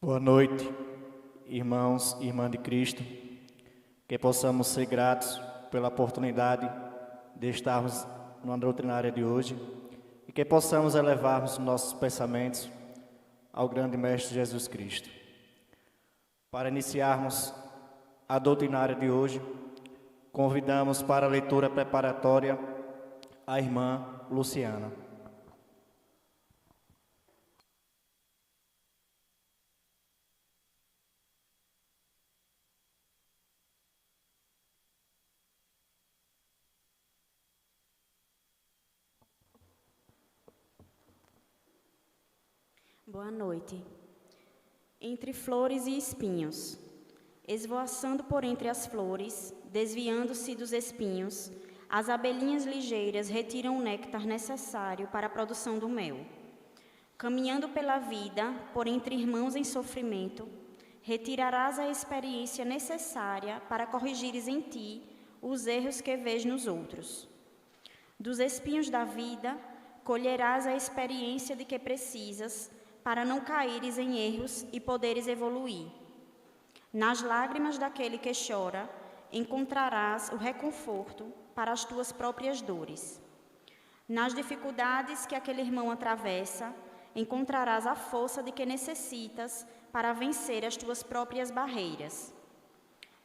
Boa noite, irmãos e irmãs de Cristo, que possamos ser gratos pela oportunidade de estarmos na doutrinária de hoje e que possamos elevarmos nossos pensamentos ao grande Mestre Jesus Cristo. Para iniciarmos a doutrinária de hoje, convidamos para a leitura preparatória a irmã Luciana. Boa noite. Entre flores e espinhos, esvoaçando por entre as flores, desviando-se dos espinhos, as abelhinhas ligeiras retiram o néctar necessário para a produção do mel. Caminhando pela vida, por entre irmãos em sofrimento, retirarás a experiência necessária para corrigires em ti os erros que vês nos outros. Dos espinhos da vida, colherás a experiência de que precisas para não caíres em erros e poderes evoluir. Nas lágrimas daquele que chora, encontrarás o reconforto para as tuas próprias dores. Nas dificuldades que aquele irmão atravessa, encontrarás a força de que necessitas para vencer as tuas próprias barreiras.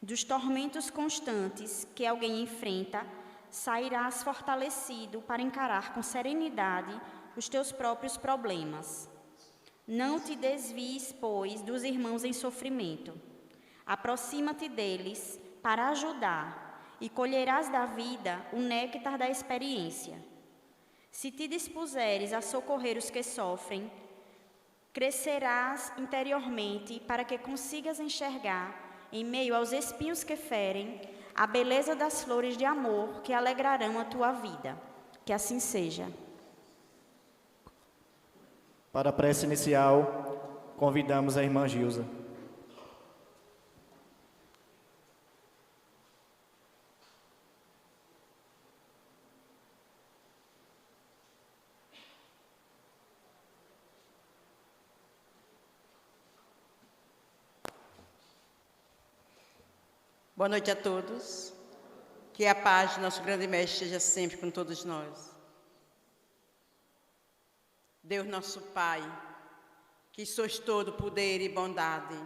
Dos tormentos constantes que alguém enfrenta, sairás fortalecido para encarar com serenidade os teus próprios problemas. Não te desvies, pois, dos irmãos em sofrimento. Aproxima-te deles para ajudar e colherás da vida o néctar da experiência. Se te dispuseres a socorrer os que sofrem, crescerás interiormente para que consigas enxergar, em meio aos espinhos que ferem, a beleza das flores de amor que alegrarão a tua vida. Que assim seja. Para a prece inicial, convidamos a irmã Gilza. Boa noite a todos. Que a paz do nosso grande Mestre esteja sempre com todos nós. Deus nosso Pai, que sois todo poder e bondade,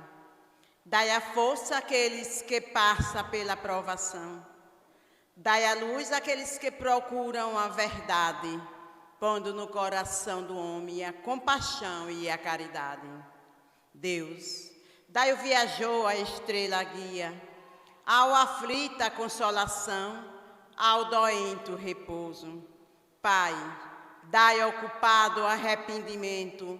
dai a força àqueles que passam pela provação. Dai a luz àqueles que procuram a verdade, pondo no coração do homem a compaixão e a caridade. Deus, dai ao viajor a estrela guia, ao aflito a consolação, ao doente o repouso. Pai, dai ao culpado arrependimento,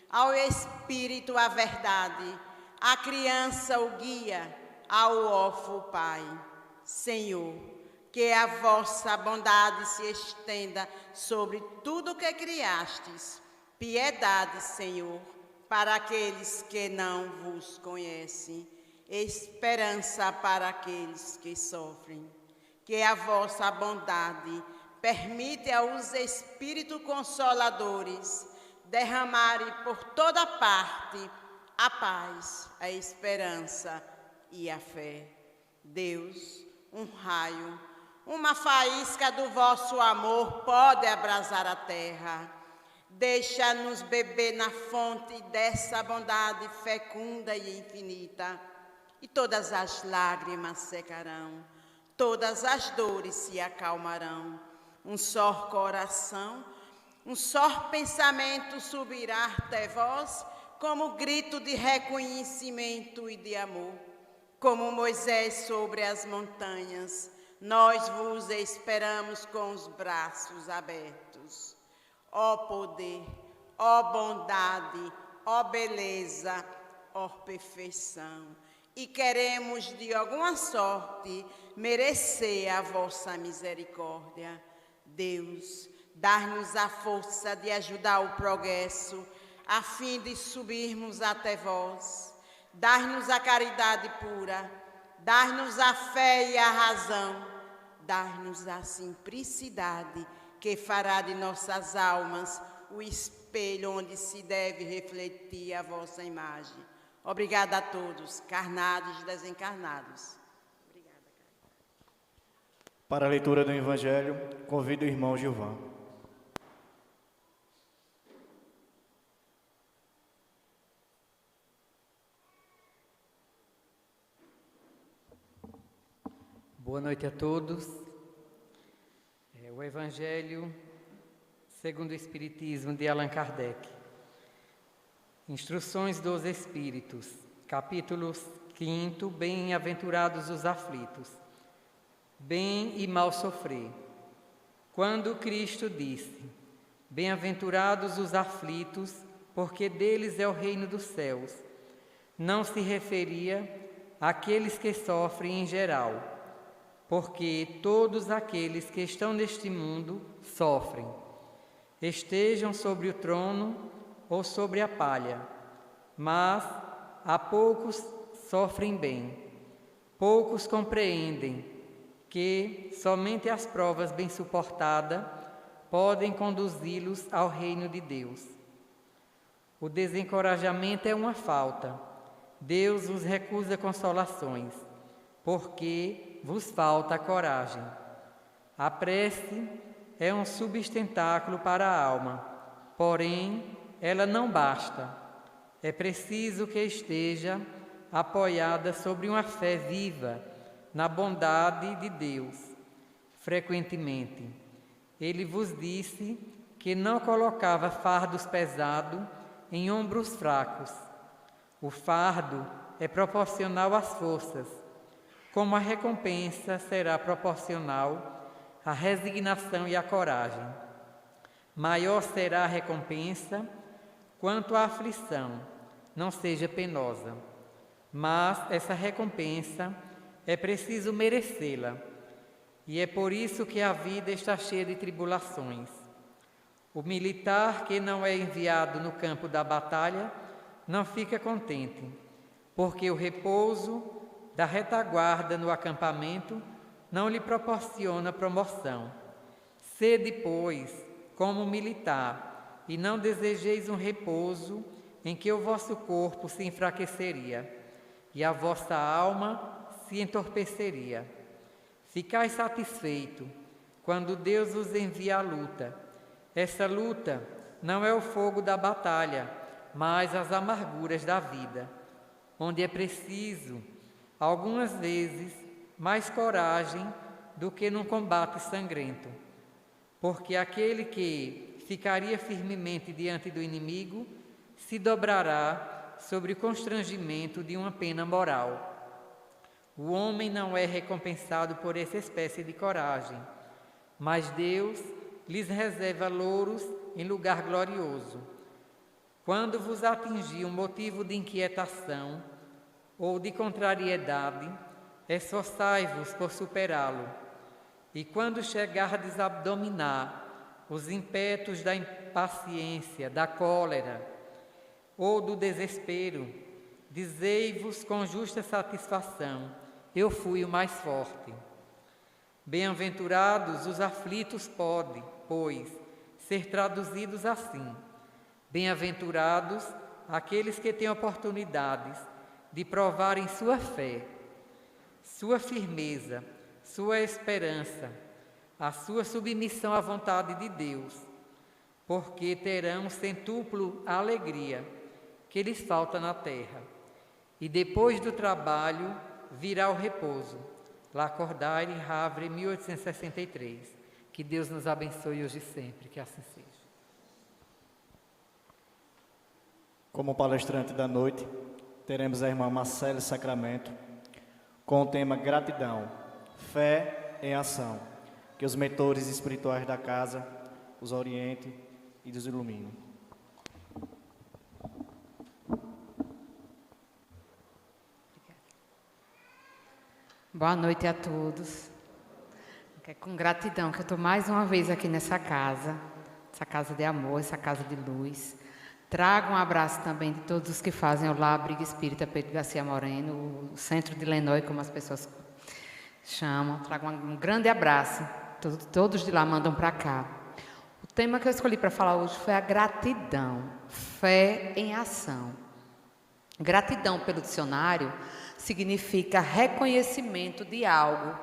ao espírito a verdade, à criança o guia, ao órfão o pai. Senhor, que a vossa bondade se estenda sobre tudo que criastes. Piedade, Senhor, para aqueles que não vos conhecem. Esperança para aqueles que sofrem. Que a vossa bondade permite aos Espíritos Consoladores derramarem por toda parte a paz, a esperança e a fé. Deus, um raio, uma faísca do vosso amor pode abrasar a terra. Deixa-nos beber na fonte dessa bondade fecunda e infinita, e todas as lágrimas secarão, todas as dores se acalmarão. Um só coração, um só pensamento subirá até vós, como grito de reconhecimento e de amor. Como Moisés sobre as montanhas, nós vos esperamos com os braços abertos. Ó poder, ó bondade, ó beleza, ó perfeição. E queremos, de alguma sorte, merecer a vossa misericórdia. Deus, dá-nos a força de ajudar o progresso, a fim de subirmos até vós. Dá-nos a caridade pura, dá-nos a fé e a razão, dá-nos a simplicidade que fará de nossas almas o espelho onde se deve refletir a vossa imagem. Obrigada a todos, carnados e desencarnados. Para a leitura do Evangelho, convido o irmão Gilvan. Boa noite a todos. O Evangelho segundo o Espiritismo de Allan Kardec. Instruções dos Espíritos, capítulo 5, Bem-aventurados os aflitos. Bem e mal sofrer. Quando Cristo disse: Bem-aventurados os aflitos, porque deles é o reino dos céus, não se referia àqueles que sofrem em geral, porque todos aqueles que estão neste mundo sofrem, estejam sobre o trono ou sobre a palha, mas há poucos sofrem bem, poucos compreendem que somente as provas bem suportadas podem conduzi-los ao reino de Deus. O desencorajamento é uma falta. Deus os recusa consolações, porque vos falta coragem. A prece é um sustentáculo para a alma, porém, ela não basta. É preciso que esteja apoiada sobre uma fé viva na bondade de Deus. Frequentemente, Ele vos disse que não colocava fardos pesados em ombros fracos. O fardo é proporcional às forças, como a recompensa será proporcional à resignação e à coragem. Maior será a recompensa quanto a aflição não seja penosa, mas essa recompensa é preciso merecê-la, e é por isso que a vida está cheia de tribulações. O militar que não é enviado no campo da batalha não fica contente, porque o repouso da retaguarda no acampamento não lhe proporciona promoção. Sede, pois, como militar, e não desejeis um repouso em que o vosso corpo se enfraqueceria e a vossa alma se entorpeceria. Ficai satisfeito quando Deus os envia a luta. Essa luta não é o fogo da batalha, mas as amarguras da vida, onde é preciso, algumas vezes, mais coragem do que num combate sangrento, porque aquele que ficaria firmemente diante do inimigo se dobrará sobre o constrangimento de uma pena moral. O homem não é recompensado por essa espécie de coragem, mas Deus lhes reserva louros em lugar glorioso. Quando vos atingir um motivo de inquietação ou de contrariedade, esforçai-vos por superá-lo. E quando chegardes a dominar os ímpetos da impaciência, da cólera ou do desespero, dizei-vos com justa satisfação: eu fui o mais forte. Bem-aventurados os aflitos podem, pois, ser traduzidos assim: bem-aventurados aqueles que têm oportunidades de provarem sua fé, sua firmeza, sua esperança, a sua submissão à vontade de Deus, porque terão centúplo a alegria que lhes falta na terra. E depois do trabalho virá o repouso. Lacordaire, Havre, 1863. Que Deus nos abençoe hoje e sempre, que assim seja. Como palestrante da noite, teremos a irmã Marcele Sacramento, com o tema Gratidão, Fé em Ação. Que os mentores espirituais da casa os orientem e os iluminem. Boa noite a todos. É com gratidão que eu estou mais uma vez aqui nessa casa de amor, essa casa de luz. Trago um abraço também de todos os que fazem o Lar Abrigo Espírita Pedro Garcia Moreno, o Centro de Lenói, como as pessoas chamam. Trago um grande abraço. Todos de lá mandam para cá. O tema que eu escolhi para falar hoje foi a gratidão, fé em ação. Gratidão, pelo dicionário, significa reconhecimento de algo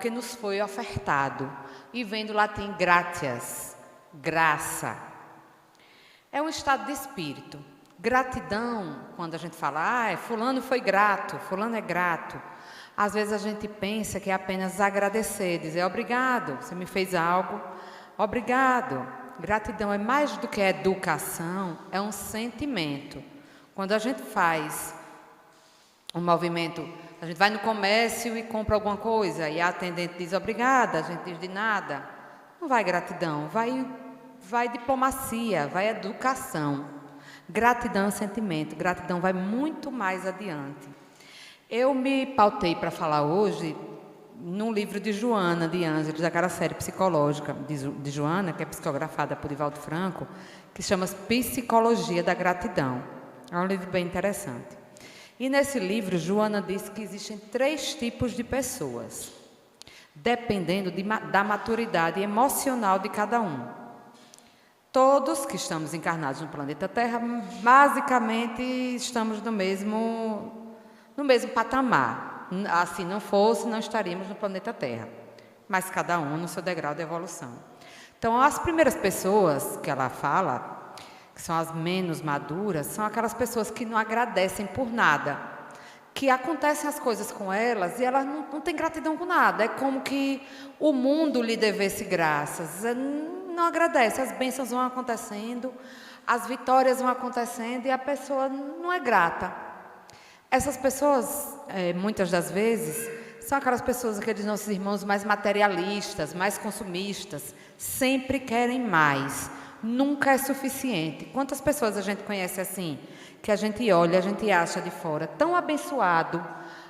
que nos foi ofertado. E vem do latim gratias, graça. É um estado de espírito. Gratidão, quando a gente fala, fulano foi grato, fulano é grato. Às vezes a gente pensa que é apenas agradecer, dizer obrigado, você me fez algo, obrigado. Gratidão é mais do que educação, é um sentimento. Quando a gente faz um movimento, a gente vai no comércio e compra alguma coisa e a atendente diz obrigada, a gente diz de nada. Não vai gratidão, vai diplomacia, vai educação. Gratidão é sentimento, gratidão vai muito mais adiante. Eu me pautei para falar hoje num livro de Joana de Ângeles, daquela série psicológica de Joana, que é psicografada por Divaldo Franco, que se chama Psicologia da Gratidão. É um livro bem interessante. E nesse livro, Joana diz que existem 3 tipos de pessoas, dependendo da maturidade emocional de cada um. Todos que estamos encarnados no planeta Terra, basicamente estamos no mesmo patamar. Assim não fosse, não estaríamos no planeta Terra. Mas cada um no seu degrau de evolução. Então, as primeiras pessoas que ela fala, que são as menos maduras, são aquelas pessoas que não agradecem por nada, que acontecem as coisas com elas e elas não têm gratidão com nada. É como que o mundo lhe devesse graças. Não agradece, as bênçãos vão acontecendo, as vitórias vão acontecendo e a pessoa não é grata. Essas pessoas, muitas das vezes, são aquelas pessoas, aqueles nossos irmãos mais materialistas, mais consumistas, sempre querem mais. Nunca é suficiente. Quantas pessoas a gente conhece assim, que a gente olha, a gente acha de fora, tão abençoado,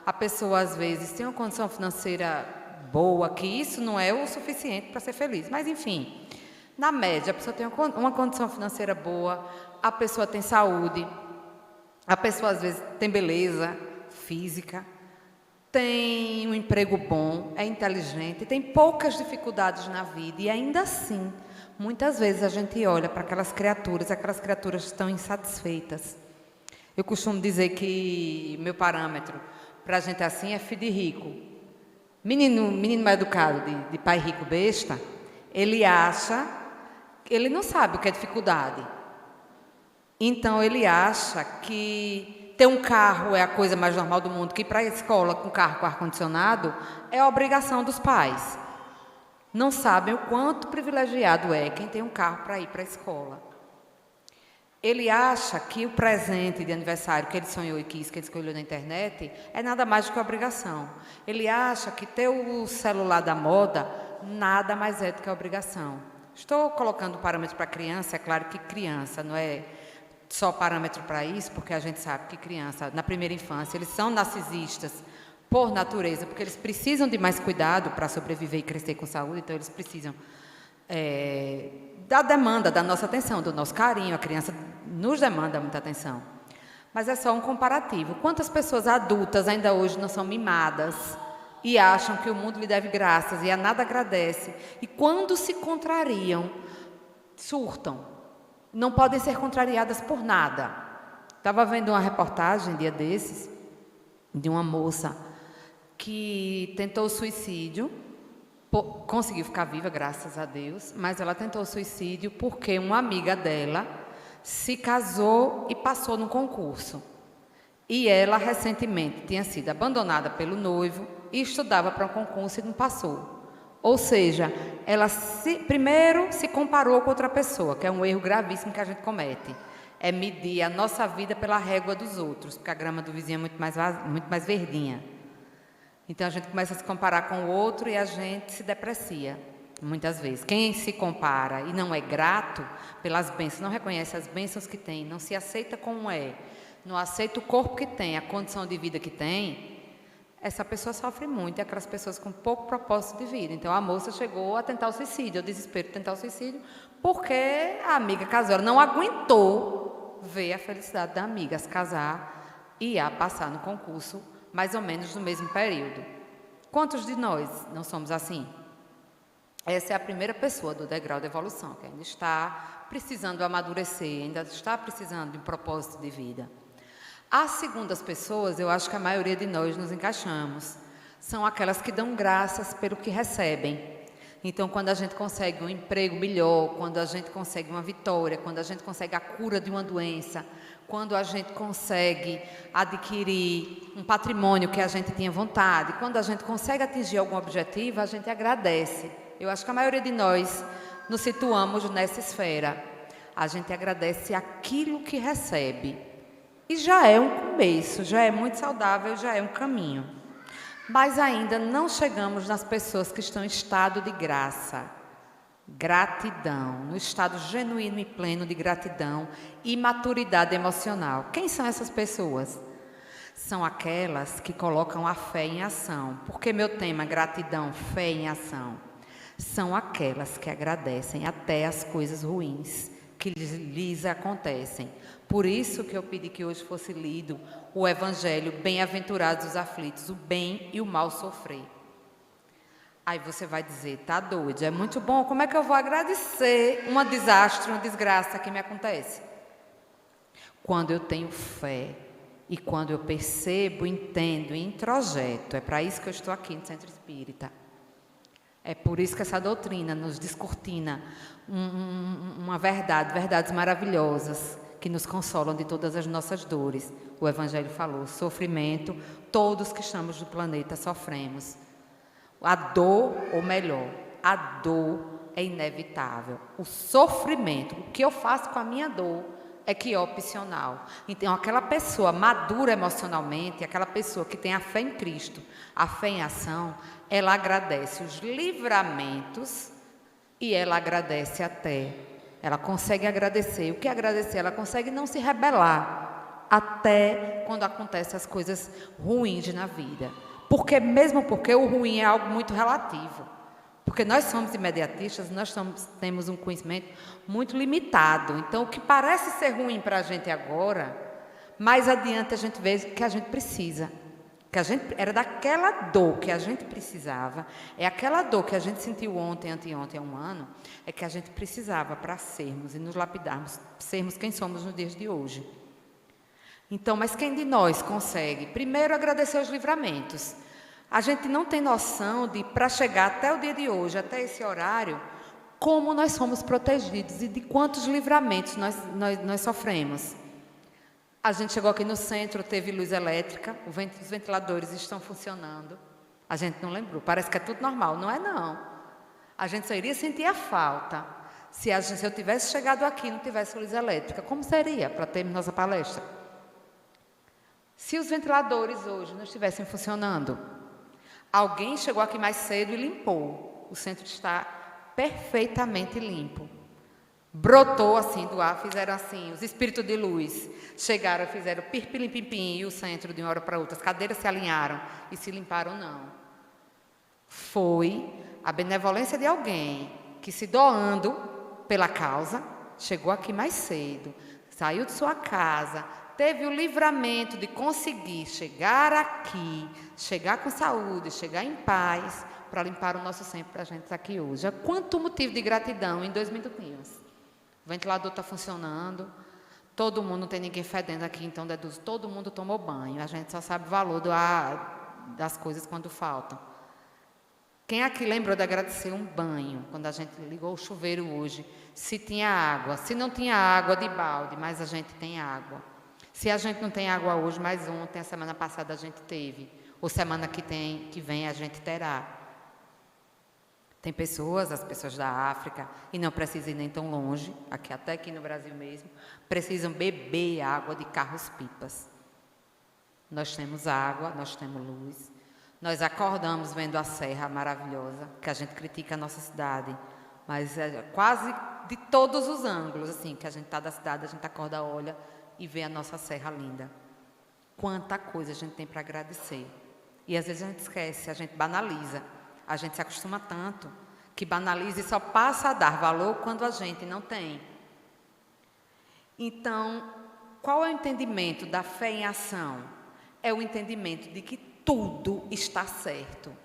a pessoa às vezes tem uma condição financeira boa, que isso não é o suficiente para ser feliz. Mas enfim, na média, a pessoa tem uma condição financeira boa, a pessoa tem saúde, a pessoa às vezes tem beleza física, tem um emprego bom, é inteligente, tem poucas dificuldades na vida e ainda assim, muitas vezes a gente olha para aquelas criaturas estão insatisfeitas. Eu costumo dizer que meu parâmetro para a gente assim é filho de rico. Menino mal educado, de pai rico besta, ele não sabe o que é dificuldade. Então ele acha que ter um carro é a coisa mais normal do mundo, que ir para a escola com carro com ar-condicionado é a obrigação dos pais. Não sabem o quanto privilegiado é quem tem um carro para ir para a escola. Ele acha que o presente de aniversário que ele sonhou e quis, que ele escolheu na internet, é nada mais do que obrigação. Ele acha que ter o celular da moda nada mais é do que obrigação. Estou colocando parâmetro para criança, é claro que criança não é só parâmetro para isso, porque a gente sabe que criança, na primeira infância, eles são narcisistas por natureza, porque eles precisam de mais cuidado para sobreviver e crescer com saúde, então eles precisam da demanda da nossa atenção, do nosso carinho. A criança nos demanda muita atenção. Mas é só um comparativo. Quantas pessoas adultas ainda hoje não são mimadas e acham que o mundo lhe deve graças e a nada agradece, e quando se contrariam, surtam. Não podem ser contrariadas por nada. Estava vendo uma reportagem, um dia desses, de uma moça que tentou suicídio, conseguiu ficar viva, graças a Deus, mas ela tentou suicídio porque uma amiga dela se casou e passou no concurso. E ela, recentemente, tinha sido abandonada pelo noivo e estudava para um concurso e não passou. Ou seja, ela primeiro se comparou com outra pessoa, que é um erro gravíssimo que a gente comete. É medir a nossa vida pela régua dos outros, porque a grama do vizinho é muito mais verdinha. Então, a gente começa a se comparar com o outro e a gente se deprecia, muitas vezes. Quem se compara e não é grato pelas bênçãos, não reconhece as bênçãos que tem, não se aceita como é, não aceita o corpo que tem, a condição de vida que tem, essa pessoa sofre muito, é aquelas pessoas com pouco propósito de vida. Então, a moça chegou a tentar o suicídio, o desespero de tentar o suicídio, porque a amiga casou, ela não aguentou ver a felicidade da amiga se casar e a passar no concurso, mais ou menos no mesmo período. Quantos de nós não somos assim? Essa é a primeira pessoa do degrau de evolução, que ainda está precisando amadurecer, ainda está precisando de um propósito de vida. As segundas pessoas, eu acho que a maioria de nós nos encaixamos. São aquelas que dão graças pelo que recebem. Então, quando a gente consegue um emprego melhor, quando a gente consegue uma vitória, quando a gente consegue a cura de uma doença, quando a gente consegue adquirir um patrimônio que a gente tinha vontade, quando a gente consegue atingir algum objetivo, a gente agradece. Eu acho que a maioria de nós nos situamos nessa esfera. A gente agradece aquilo que recebe. E já é um começo, já é muito saudável, já é um caminho. Mas ainda não chegamos nas pessoas que estão em estado de graça, gratidão, no estado genuíno e pleno de gratidão e maturidade emocional. Quem são essas pessoas? São aquelas que colocam a fé em ação. Porque meu tema, gratidão, fé em ação. São aquelas que agradecem até as coisas ruins que lhes acontecem. Por isso que eu pedi que hoje fosse lido o Evangelho, bem-aventurados os aflitos, o bem e o mal sofrer. Aí você vai dizer, tá doido, é muito bom, como é que eu vou agradecer um desastre, uma desgraça que me acontece? Quando eu tenho fé e quando eu percebo, entendo e introjeto, é para isso que eu estou aqui no Centro Espírita. É por isso que essa doutrina nos descortina uma verdades maravilhosas, que nos consolam de todas as nossas dores. O Evangelho falou, sofrimento, todos que estamos no planeta sofremos. A dor, ou melhor, a dor é inevitável. O sofrimento, o que eu faço com a minha dor, é que é opcional. Então, aquela pessoa madura emocionalmente, aquela pessoa que tem a fé em Cristo, a fé em ação, ela agradece os livramentos e ela agradece até. Ela consegue agradecer. O que agradecer? Ela consegue não se rebelar até quando acontecem as coisas ruins na vida. Mesmo porque o ruim é algo muito relativo. Porque nós somos imediatistas, temos um conhecimento muito limitado. Então, o que parece ser ruim para a gente agora, mais adiante a gente vê que a gente precisa. Que a gente era daquela dor que a gente precisava, é aquela dor que a gente sentiu ontem, anteontem, há um ano, é que a gente precisava para sermos e nos lapidarmos, sermos quem somos nos dias de hoje. Então, mas quem de nós consegue? Primeiro, agradecer os livramentos. A gente não tem noção de, para chegar até o dia de hoje, até esse horário, como nós somos protegidos e de quantos livramentos nós sofremos. A gente chegou aqui no centro, teve luz elétrica, os ventiladores estão funcionando. A gente não lembrou, parece que é tudo normal. Não é, não. A gente só iria sentir a falta se eu tivesse chegado aqui e não tivesse luz elétrica. Como seria para termos nossa palestra? Se os ventiladores hoje não estivessem funcionando, alguém chegou aqui mais cedo e limpou. O centro está perfeitamente limpo. Brotou assim do ar, fizeram assim, os espíritos de luz chegaram, fizeram pirpilim-pim-pim e o centro de uma hora para outra, as cadeiras se alinharam e se limparam, não. Foi a benevolência de alguém que, se doando pela causa, chegou aqui mais cedo, saiu de sua casa, teve o livramento de conseguir chegar aqui, chegar com saúde, chegar em paz, para limpar o nosso centro para a gente estar aqui hoje. Quanto motivo de gratidão em 2 minutinhos. O ventilador está funcionando, todo mundo, não tem ninguém fedendo aqui, então deduzo, todo mundo tomou banho. A gente só sabe o valor das coisas quando faltam. Quem aqui lembrou de agradecer um banho, quando a gente ligou o chuveiro hoje, se tinha água, se não tinha água de balde, mas a gente tem água. Se a gente não tem água hoje, mas ontem, a semana passada a gente teve, ou semana que vem a gente terá. Tem pessoas, as pessoas da África, e não precisam ir nem tão longe, até aqui no Brasil mesmo, precisam beber água de carros-pipas. Nós temos água, nós temos luz, nós acordamos vendo a serra maravilhosa, que a gente critica a nossa cidade, mas é quase de todos os ângulos, assim, que a gente está da cidade, a gente acorda, olha e vê a nossa serra linda. Quanta coisa a gente tem para agradecer. E às vezes a gente esquece, a gente banaliza. A gente se acostuma tanto que banaliza e só passa a dar valor quando a gente não tem. Então, qual é o entendimento da fé em ação? É o entendimento de que tudo está certo.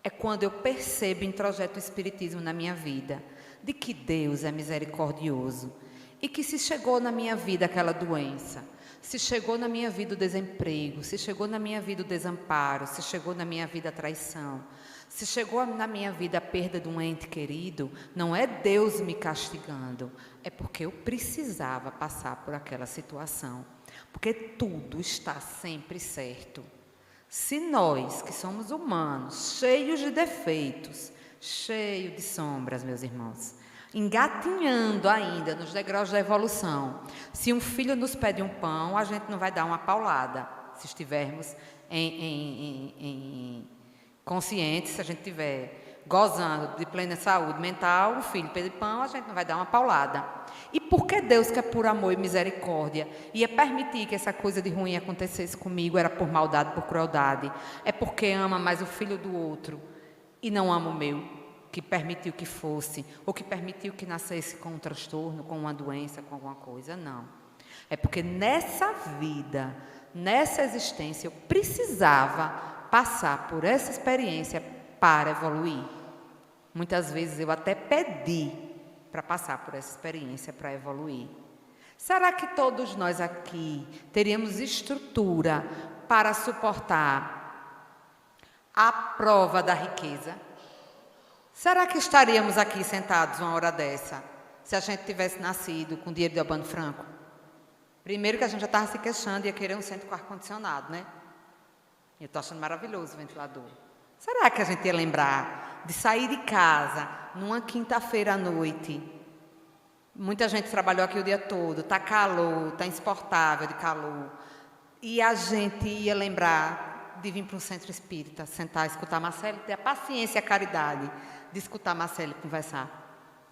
É quando eu percebo e introjeto o Espiritismo na minha vida, de que Deus é misericordioso e que se chegou na minha vida aquela doença, Se chegou na minha vida o desemprego, se chegou na minha vida o desamparo, se chegou na minha vida a traição, se chegou na minha vida a perda de um ente querido, não é Deus me castigando, é porque eu precisava passar por aquela situação. Porque tudo está sempre certo. Se nós, que somos humanos, cheios de defeitos, cheios de sombras, meus irmãos, engatinhando ainda nos degraus da evolução, se um filho nos pede um pão, a gente não vai dar uma paulada, se estivermos conscientes, se a gente estiver gozando de plena saúde mental, um filho pede pão, a gente não vai dar uma paulada. E porque Deus, que é por amor e misericórdia, ia permitir que essa coisa de ruim acontecesse comigo, era por maldade, por crueldade, é porque ama mais o filho do outro e não ama o meu, que permitiu que fosse, ou que permitiu que nascesse com um transtorno, com uma doença, com alguma coisa, não. É porque nessa vida, nessa existência, eu precisava passar por essa experiência para evoluir. Muitas vezes eu até pedi para passar por essa experiência para evoluir. Será que todos nós aqui teríamos estrutura para suportar a prova da riqueza? Será que estaríamos aqui sentados uma hora dessa, se a gente tivesse nascido com dinheiro de Albano Franco? Primeiro que a gente já estava se queixando e ia querer um centro com ar-condicionado, né? Eu estou achando maravilhoso o ventilador. Será que a gente ia lembrar de sair de casa numa quinta-feira à noite? Muita gente trabalhou aqui o dia todo, está calor, está insuportável de calor. E a gente ia lembrar de vir para um centro espírita, sentar, escutar Marcele, ter a paciência e a caridade de escutar Marcele conversar.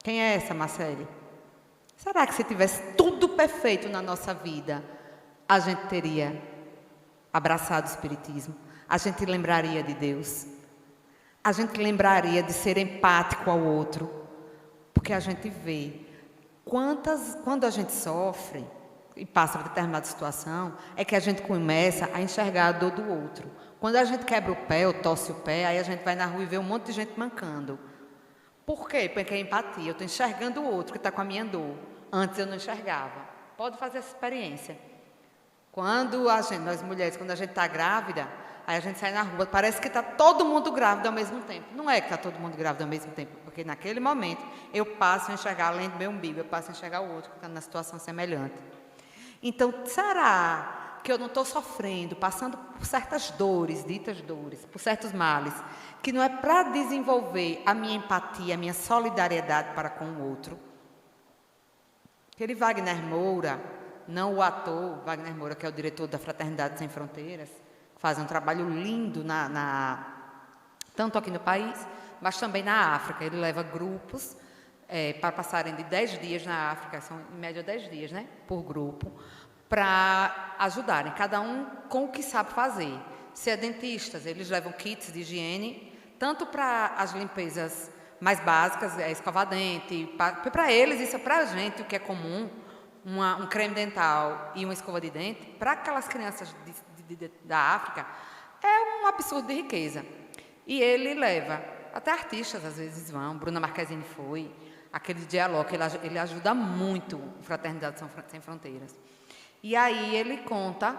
Quem é essa Marcele? Será que se tivesse tudo perfeito na nossa vida, a gente teria abraçado o Espiritismo? A gente lembraria de Deus? A gente lembraria de ser empático ao outro? Porque a gente vê quando a gente sofre e passa por determinada situação, é que a gente começa a enxergar a dor do outro. Quando a gente quebra o pé ou torce o pé, aí a gente vai na rua e vê um monte de gente mancando. Por quê? Porque é empatia. Eu estou enxergando o outro que está com a minha dor. Antes eu não enxergava. Pode fazer essa experiência. Quando nós mulheres, quando a gente está grávida, aí a gente sai na rua, parece que está todo mundo grávido ao mesmo tempo. Não é que está todo mundo grávido ao mesmo tempo, porque naquele momento eu passo a enxergar, além do meu umbigo, eu passo a enxergar o outro que está na situação semelhante. Então, será que eu não estou sofrendo, passando por certas dores, ditas dores, por certos males, que não é para desenvolver a minha empatia, a minha solidariedade para com o outro? Aquele Wagner Moura, não o ator, Wagner Moura, que é o diretor da Fraternidade Sem Fronteiras, faz um trabalho lindo tanto aqui no país, mas também na África. Ele leva grupos para passarem de 10 dias na África, são em média 10 dias, né, por grupo, para ajudarem, cada um com o que sabe fazer. Se é dentistas, eles levam kits de higiene, tanto para as limpezas mais básicas, escovar dente, para eles, isso é para a gente, o que é comum, um creme dental e uma escova de dente, para aquelas crianças da África, é um absurdo de riqueza. E ele leva, até artistas às vezes vão, Bruna Marquezine foi, aquele diálogo, ele ajuda muito a Fraternidade Sem Fronteiras. E aí ele conta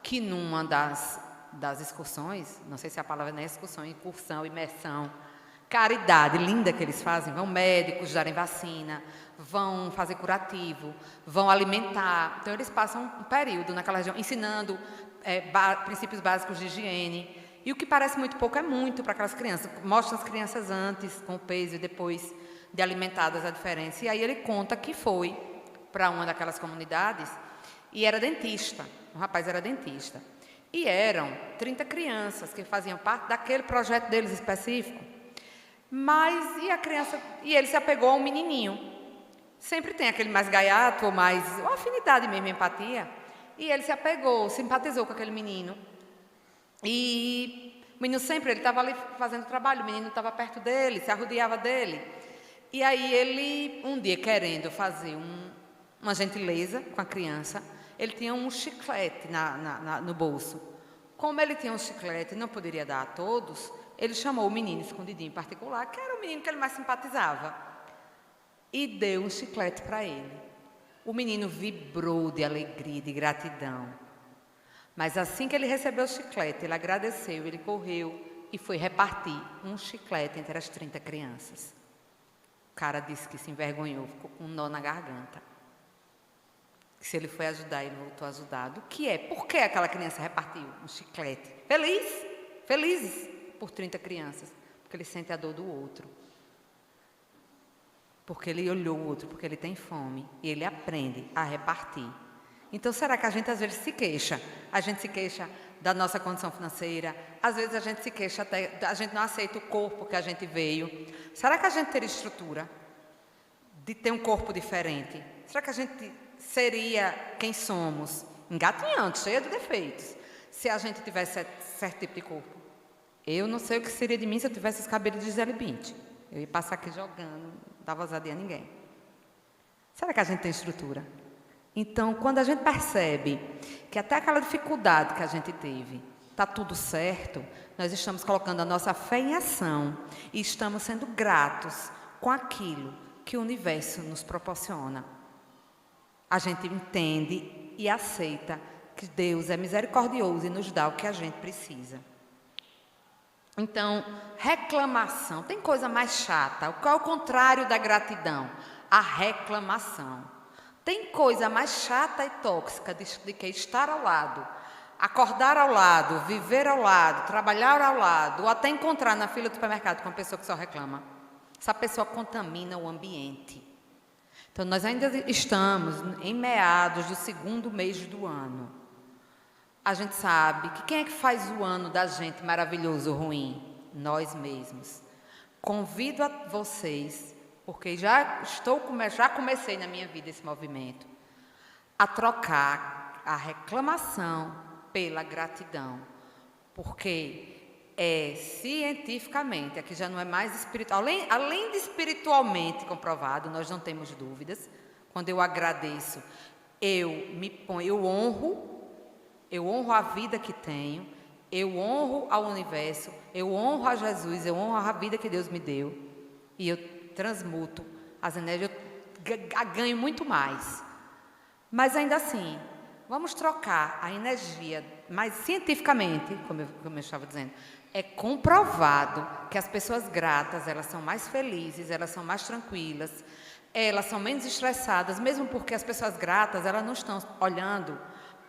que numa das excursões, não sei se a palavra não é excursão, incursão, imersão, caridade linda que eles fazem, vão médicos darem vacina, vão fazer curativo, vão alimentar. Então, eles passam um período naquela região ensinando princípios básicos de higiene. E o que parece muito pouco é muito para aquelas crianças. Mostra as crianças antes, com o peso, e depois de alimentadas, a diferença. E aí ele conta que foi para uma daquelas comunidades e era dentista. O rapaz era dentista. E eram 30 crianças que faziam parte daquele projeto deles específico. E ele se apegou a um menininho. Sempre tem aquele mais gaiato, ou mais uma afinidade mesmo, empatia. E ele se apegou, simpatizou com aquele menino. E o menino sempre, ele estava ali fazendo trabalho, o menino estava perto dele, se arrodeava dele. E aí ele, um dia, querendo fazer uma gentileza com a criança, ele tinha um chiclete no bolso. Como ele tinha um chiclete e não poderia dar a todos, ele chamou o menino escondidinho em particular, que era o menino que ele mais simpatizava, e deu um chiclete para ele. O menino vibrou de alegria, de gratidão. Mas assim que ele recebeu o chiclete, ele agradeceu, ele correu e foi repartir um chiclete entre as 30 crianças. O cara disse que se envergonhou, ficou com um nó na garganta. Se ele foi ajudar, ele voltou ajudado. O que é? Por que aquela criança repartiu um chiclete? Felizes por 30 crianças. Porque ele sente a dor do outro. Porque ele olhou o outro, porque ele tem fome. E ele aprende a repartir. Então, será que a gente às vezes se queixa? A gente se queixa da nossa condição financeira. Às vezes a gente se queixa até, a gente não aceita o corpo que a gente veio. Será que a gente teria estrutura de ter um corpo diferente? Será que a gente seria quem somos? Engatinhando, cheia de defeitos. Se a gente tivesse certo tipo de corpo. Eu não sei o que seria de mim se eu tivesse os cabelos de Gisele Bündchen. Eu ia passar aqui jogando, não dava ousadia a ninguém. Será que a gente tem estrutura? Então, quando a gente percebe que até aquela dificuldade que a gente teve, está tudo certo, nós estamos colocando a nossa fé em ação e estamos sendo gratos com aquilo que o universo nos proporciona. A gente entende e aceita que Deus é misericordioso e nos dá o que a gente precisa. Então, reclamação. Tem coisa mais chata. Qual é o contrário da gratidão? A reclamação. Tem coisa mais chata e tóxica de que estar ao lado, acordar ao lado, viver ao lado, trabalhar ao lado, ou até encontrar na fila do supermercado com uma pessoa que só reclama. Essa pessoa contamina o ambiente. Então, nós ainda estamos em meados do 2º mês do ano. A gente sabe que quem é que faz o ano da gente maravilhoso ou ruim? Nós mesmos. Convido a vocês, porque já comecei na minha vida esse movimento, a trocar a reclamação pela gratidão. Porque cientificamente, aqui já não é mais espiritual, além de espiritualmente comprovado, nós não temos dúvidas. Quando eu agradeço, eu honro a vida que tenho, eu honro ao universo, eu honro a Jesus, eu honro a vida que Deus me deu. E eu transmuto as energias, eu ganho muito mais. Mas ainda assim, vamos trocar a energia, mas cientificamente, como eu estava dizendo, é comprovado que as pessoas gratas, elas são mais felizes, elas são mais tranquilas, elas são menos estressadas, mesmo porque as pessoas gratas, elas não estão olhando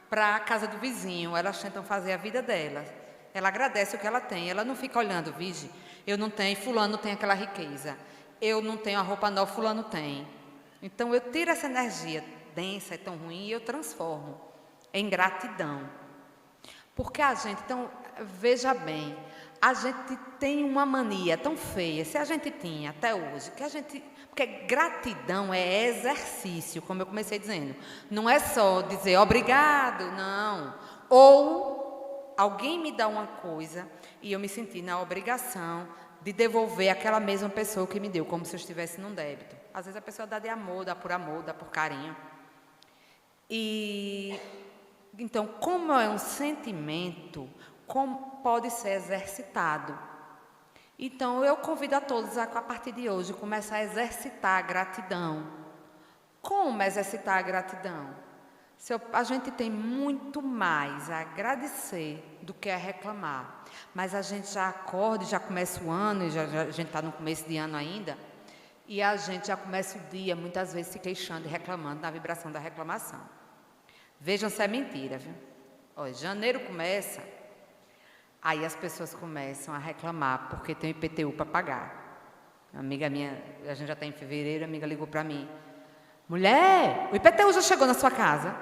para a casa do vizinho, elas tentam fazer a vida delas. Ela agradece o que ela tem, ela não fica olhando, vige, eu não tenho, fulano não tem aquela riqueza, eu não tenho a roupa nova, fulano tem. Então eu tiro essa energia densa, é tão ruim, e eu transformo em gratidão. Porque a gente, então, veja bem, a gente tem uma mania tão feia, se a gente tinha até hoje, porque gratidão é exercício, como eu comecei dizendo. Não é só dizer obrigado, não. Ou alguém me dá uma coisa e eu me senti na obrigação de devolver aquela mesma pessoa que me deu, como se eu estivesse num débito. Às vezes a pessoa dá de amor, dá por carinho. E então, como é um sentimento, como pode ser exercitado? Então, eu convido a todos a partir de hoje, começar a exercitar a gratidão. Como exercitar a gratidão? A gente tem muito mais a agradecer do que a reclamar. Mas a gente já acorda, já começa o ano, e a gente está no começo de ano ainda, e a gente já começa o dia, muitas vezes, se queixando e reclamando, na vibração da reclamação. Vejam se é mentira, viu? Olha, janeiro começa, aí as pessoas começam a reclamar porque tem o IPTU para pagar. Uma amiga minha, a gente já está em fevereiro, a amiga ligou para mim. Mulher, o IPTU já chegou na sua casa?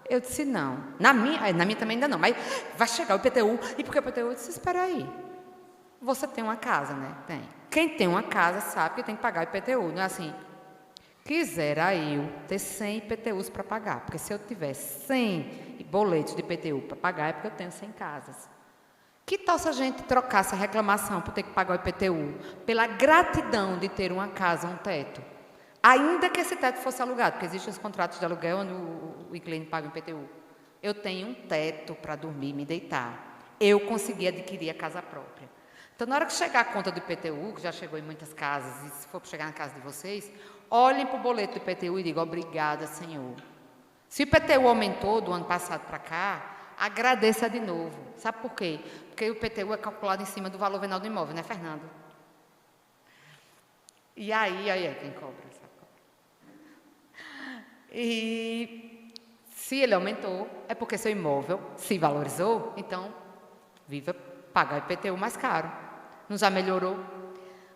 Eu disse, não. Na minha também ainda não, mas vai chegar o IPTU. E por que o IPTU? Eu disse, espera aí. Você tem uma casa, né? Tem. Quem tem uma casa sabe que tem que pagar o IPTU. Não é assim, quisera eu ter 100 IPTUs para pagar. Porque se eu tiver 100 boletos de IPTU para pagar, é porque eu tenho 100 casas. Que tal se a gente trocasse a reclamação por ter que pagar o IPTU pela gratidão de ter uma casa, um teto? Ainda que esse teto fosse alugado, porque existem os contratos de aluguel onde o inquilino paga o IPTU. Eu tenho um teto para dormir e me deitar. Eu consegui adquirir a casa própria. Então, na hora que chegar a conta do IPTU, que já chegou em muitas casas, e se for chegar na casa de vocês, olhem para o boleto do IPTU e digam: obrigada, Senhor. Se o IPTU aumentou do ano passado para cá, agradeça de novo. Sabe por quê? Porque o IPTU é calculado em cima do valor venal do imóvel, né, Fernando? E aí quem cobra, sabe? E se ele aumentou, é porque seu imóvel se valorizou, então viva pagar IPTU mais caro. Não já melhorou?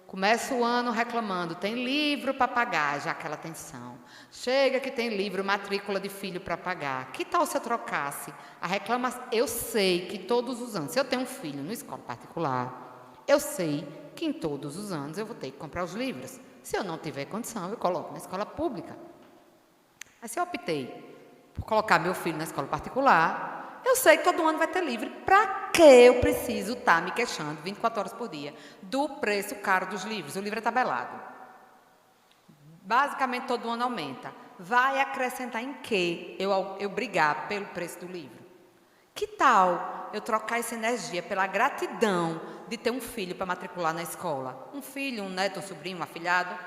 Começa o ano reclamando, tem livro para pagar, já aquela tensão. Chega que tem livro, matrícula de filho para pagar. Que tal se eu trocasse a reclamação? Eu sei que todos os anos, se eu tenho um filho numa escola particular, eu sei que em todos os anos eu vou ter que comprar os livros. Se eu não tiver condição, eu coloco na escola pública. Mas se eu optei por colocar meu filho na escola particular, eu sei que todo ano vai ter livro. Para que eu preciso estar me queixando 24 horas por dia do preço caro dos livros? O livro é tabelado. Basicamente, todo ano aumenta. Vai acrescentar em quê eu brigar pelo preço do livro? Que tal eu trocar essa energia pela gratidão de ter um filho para matricular na escola? Um filho, um neto, um sobrinho, um afilhado?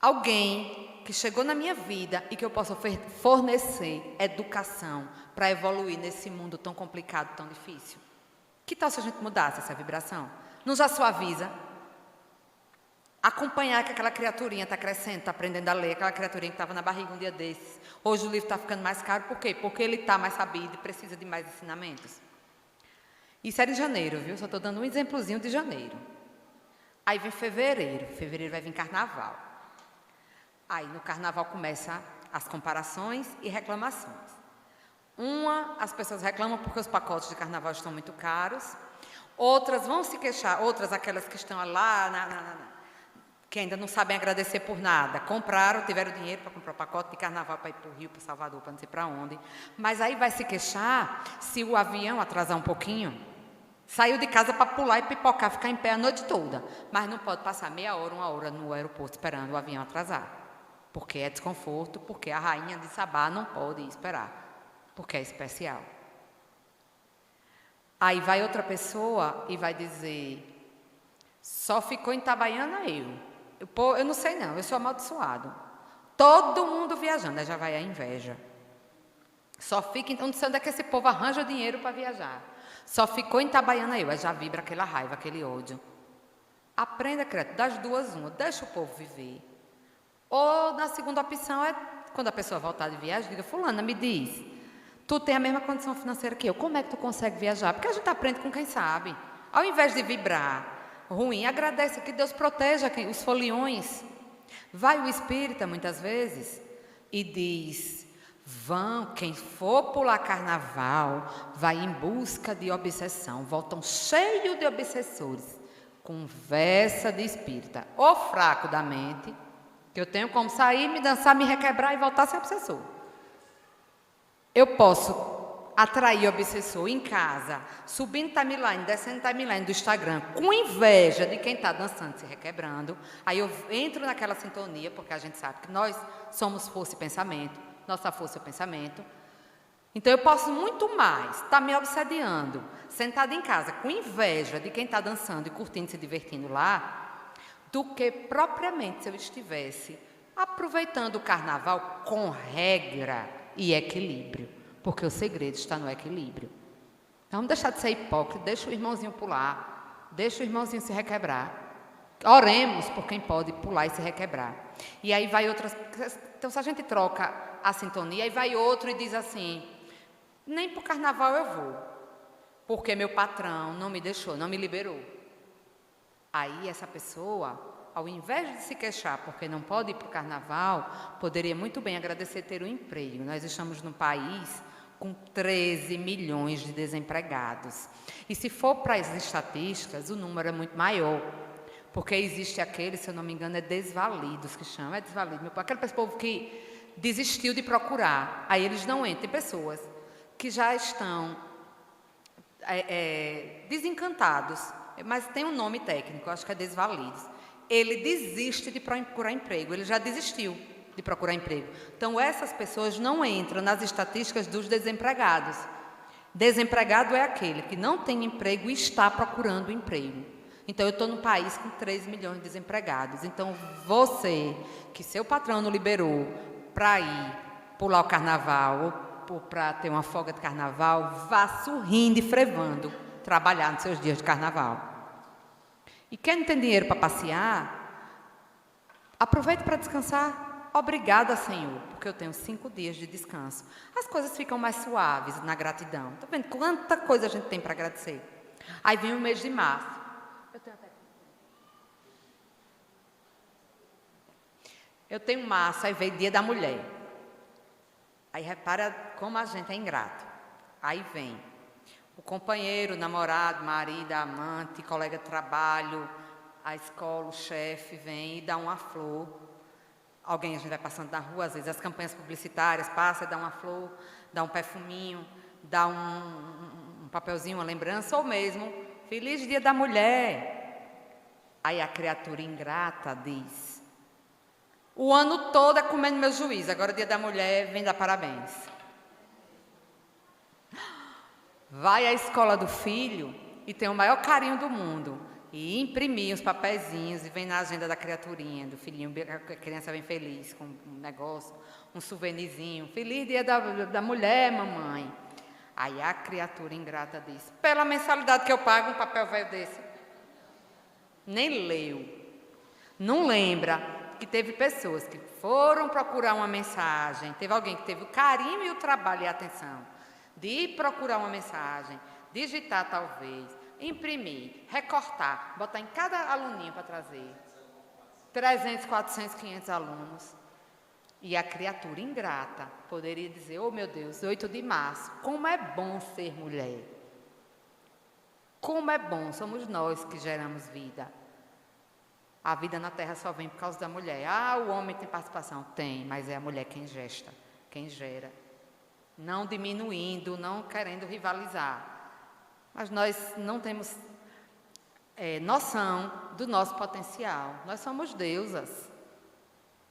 Alguém que chegou na minha vida e que eu possa fornecer educação para evoluir nesse mundo tão complicado, tão difícil. Que tal se a gente mudasse essa vibração? Não já suaviza? Acompanhar que aquela criaturinha está crescendo, está aprendendo a ler, aquela criaturinha que estava na barriga um dia desses. Hoje o livro está ficando mais caro, por quê? Porque ele está mais sabido e precisa de mais ensinamentos. Isso era em janeiro, viu? Só estou dando um exemplozinho de janeiro. Aí vem fevereiro. Fevereiro vai vir carnaval. Aí no carnaval começam as comparações e reclamações. As pessoas reclamam porque os pacotes de carnaval estão muito caros. Outras vão se queixar, outras aquelas que estão lá, que ainda não sabem agradecer por nada. Compraram, tiveram dinheiro para comprar o pacote de carnaval para ir para o Rio, para Salvador, para não sei para onde. Mas aí vai se queixar se o avião atrasar um pouquinho. Saiu de casa para pular e pipocar, ficar em pé a noite toda. Mas não pode passar meia hora, 1 hora no aeroporto esperando o avião atrasar. Porque é desconforto, porque a rainha de Sabá não pode esperar. Porque é especial. Aí vai outra pessoa e vai dizer: só ficou em Itabaiana eu não sei não, eu sou amaldiçoado. Todo mundo viajando, aí já vai a inveja. Só fica, então não sei onde é que esse povo arranja dinheiro para viajar. Só ficou em Itabaiana aí já vibra aquela raiva, aquele ódio. Aprenda, criatura, das duas uma, deixa o povo viver. Ou na segunda opção é, quando a pessoa voltar de viagem, diga: fulana, me diz, tu tem a mesma condição financeira que eu, como é que tu consegue viajar? Porque a gente aprende com quem sabe. Ao invés de vibrar ruim, agradece que Deus proteja os foliões. Vai o espírita, muitas vezes, e diz: quem for pular carnaval, vai em busca de obsessão. Voltam cheio de obsessores. Conversa de espírita. Ou fraco da mente, que eu tenho como sair, me dançar, me requebrar e voltar a ser obsessor. Eu posso atrair obsessor em casa, subindo timeline, descendo timeline do Instagram, com inveja de quem está dançando, se requebrando. Aí eu entro naquela sintonia, porque a gente sabe que nós somos força e pensamento, nossa força é o pensamento. Então eu posso muito mais estar me obsediando, sentada em casa, com inveja de quem está dançando e curtindo, se divertindo lá, do que propriamente se eu estivesse aproveitando o carnaval com regra e equilíbrio. Porque o segredo está no equilíbrio. Vamos deixar de ser hipócrita, deixa o irmãozinho pular, deixa o irmãozinho se requebrar. Oremos por quem pode pular e se requebrar. E aí vai outras... Então, se a gente troca a sintonia, aí vai outro e diz assim: nem para o carnaval eu vou, porque meu patrão não me deixou, não me liberou. Aí essa pessoa, ao invés de se queixar porque não pode ir para o carnaval, poderia muito bem agradecer ter um emprego. Nós estamos num país com 13 milhões de desempregados. E se for para as estatísticas, o número é muito maior. Porque existe aquele, se eu não me engano, é desvalidos que chama, é desvalido. Aquele povo que desistiu de procurar. Aí eles não entram. Tem pessoas que já estão desencantados, mas tem um nome técnico, acho que é desvalidos. Ele desiste de procurar emprego, ele já desistiu de procurar emprego. Então, essas pessoas não entram nas estatísticas dos desempregados. Desempregado é aquele que não tem emprego e está procurando emprego. Então, eu estou num país com 3 milhões de desempregados. Então, você, que seu patrão não liberou para ir pular o carnaval ou para ter uma folga de carnaval, vá sorrindo e frevando trabalhar nos seus dias de carnaval. E quem não tem dinheiro para passear, aproveite para descansar. Obrigada, Senhor, porque eu tenho 5 dias de descanso. As coisas ficam mais suaves na gratidão. Está vendo quanta coisa a gente tem para agradecer? Aí vem o mês de março. Eu tenho março, aí veio Dia da Mulher. Aí repara como a gente é ingrato. Aí vem o companheiro, o namorado, marido, a amante, colega de trabalho, a escola, o chefe vem e dá uma flor. Alguém, a gente vai passando na rua, às vezes as campanhas publicitárias, passa e dá uma flor, dá um perfuminho, dá um papelzinho, uma lembrança, ou mesmo, Feliz Dia da Mulher. Aí a criatura ingrata diz, o ano todo é comendo meu juízo, agora o Dia da Mulher vem dar parabéns. Vai à escola do filho e tem o maior carinho do mundo e imprimir os papeizinhos e vem na agenda da criaturinha, do filhinho, a criança vem feliz com um negócio, um souvenirzinho, Feliz Dia da Mulher, mamãe. Aí a criatura ingrata diz, pela mensalidade que eu pago, um papel velho desse. Nem leu. Não lembra que teve pessoas que foram procurar uma mensagem, teve alguém que teve o carinho e o trabalho e a atenção de procurar uma mensagem, digitar talvez, imprimir, recortar, botar em cada aluninho para trazer 300, 400, 500 alunos. E a criatura ingrata poderia dizer, oh meu Deus, 8 de março, como é bom ser mulher. Como é bom, somos nós que geramos vida. A vida na Terra só vem por causa da mulher. Ah, o homem tem participação? Tem, mas é a mulher quem gesta, quem gera. Não diminuindo, não querendo rivalizar. Mas nós não temos noção do nosso potencial. Nós somos deusas.